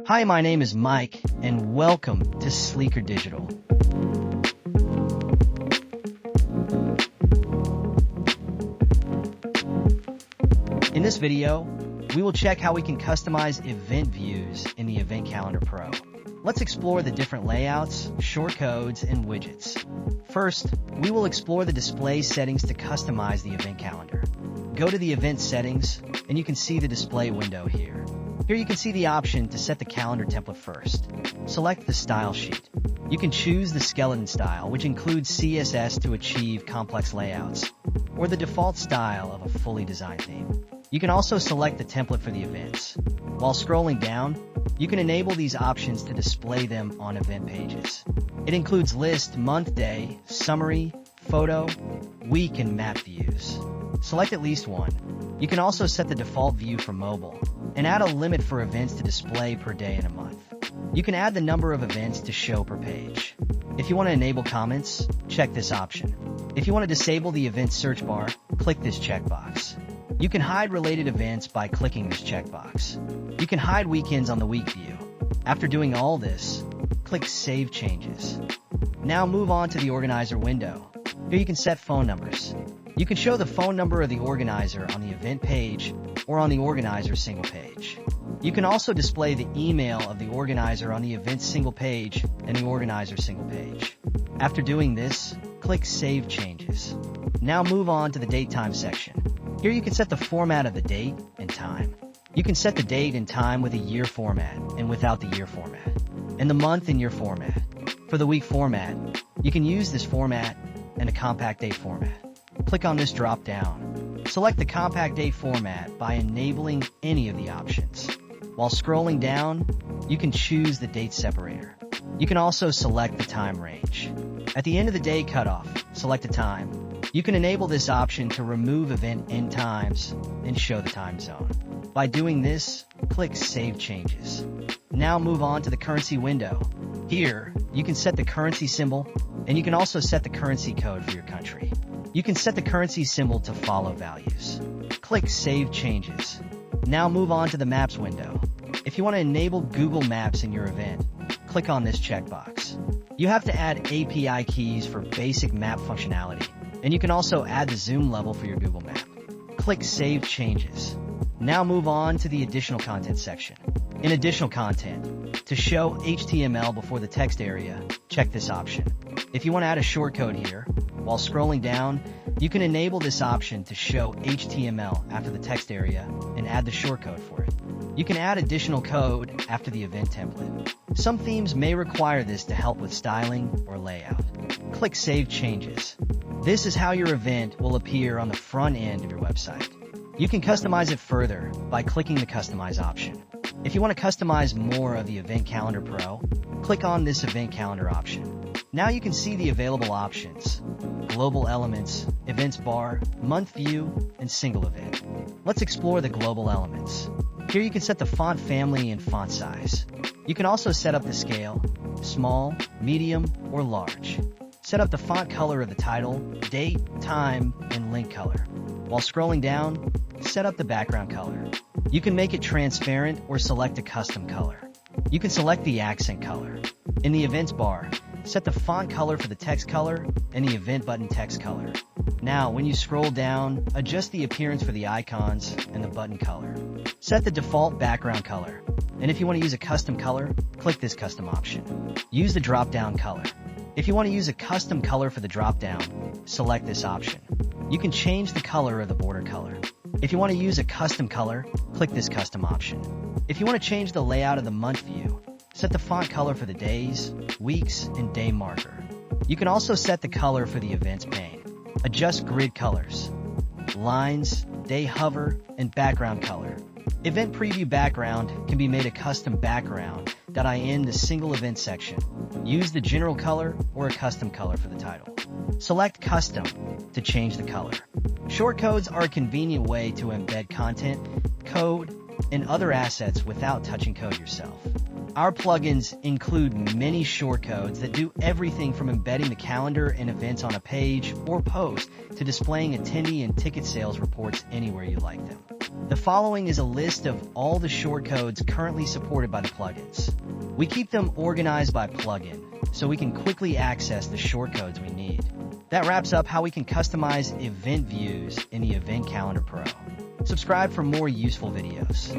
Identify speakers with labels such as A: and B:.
A: Hi, my name is Mike, and welcome to Sleekr Digital. In this video, we will check how we can customize event views in the Event Calendar Pro. Let's explore the different layouts, shortcodes, and widgets. First, we will explore the display settings to customize the event calendar. Go to the event settings, and you can see the display window here. Here you can see the option to set the calendar template first. Select the style sheet. You can choose the skeleton style, which includes CSS to achieve complex layouts, or the default style of a fully designed theme. You can also select the template for the events. While scrolling down, you can enable these options to display them on event pages. It includes list, month, day, summary, photo, week, and map views. Select at least one. You can also set the default view for mobile and add a limit for events to display per day in a month. You can add the number of events to show per page. If you want to enable comments, check this option. If you want to disable the event search bar, click this checkbox. You can hide related events by clicking this checkbox. You can hide weekends on the week view. After doing all this, click Save Changes. Now move on to the organizer window. Here you can set phone numbers. You can show the phone number of the organizer on the event page or on the organizer single page. You can also display the email of the organizer on the event single page and the organizer single page. After doing this, click Save Changes. Now move on to the date time section. Here you can set the format of the date and time. You can set the date and time with a year format and without the year format, and the month and year format. For the week format, you can use this format and a compact date format. Click on this drop-down. Select the compact date format by enabling any of the options. While scrolling down, you can choose the date separator. You can also select the time range. At the end of the day cutoff, select a time. You can enable this option to remove event end times and show the time zone. By doing this, click Save Changes. Now move on to the currency window. Here, you can set the currency symbol, and you can also set the currency code for your country. You can set the currency symbol to follow values. Click Save Changes. Now move on to the Maps window. If you want to enable Google Maps in your event, click on this checkbox. You have to add API keys for basic map functionality, and you can also add the zoom level for your Google Map. Click Save Changes. Now move on to the Additional Content section. In Additional Content, to show HTML before the text area, check this option. If you want to add a shortcode here, while scrolling down, you can enable this option to show HTML after the text area and add the shortcode for it. You can add additional code after the event template. Some themes may require this to help with styling or layout. Click Save Changes. This is how your event will appear on the front end of your website. You can customize it further by clicking the Customize option. If you want to customize more of the Event Calendar Pro, click on this Event Calendar option. Now you can see the available options: global elements, events bar, month view, and single event. Let's explore the global elements. Here you can set the font family and font size. You can also set up the scale, small, medium, or large. Set up the font color of the title, date, time, and link color. While scrolling down, set up the background color. You can make it transparent or select a custom color. You can select the accent color. In the events bar, set the font color for the text color and the event button text color. Now, when you scroll down, adjust the appearance for the icons and the button color. Set the default background color. And if you want to use a custom color, click this custom option. Use the drop-down color. If you want to use a custom color for the drop-down, select this option. You can change the color of the border color. If you want to use a custom color, click this custom option. If you want to change the layout of the month view, set the font color for the days, weeks, and day marker. You can also set the color for the events pane. Adjust grid colors, lines, day hover, and background color. Event preview background can be made a custom background in the single event section. Use the general color or a custom color for the title. Select Custom to change the color. Shortcodes are a convenient way to embed content, code, and other assets without touching code yourself. Our plugins include many shortcodes that do everything from embedding the calendar and events on a page or post to displaying attendee and ticket sales reports anywhere you like them. The following is a list of all the shortcodes currently supported by the plugins. We keep them organized by plugin, so we can quickly access the shortcodes we need. That wraps up how we can customize event views in the Event Calendar Pro. Subscribe for more useful videos.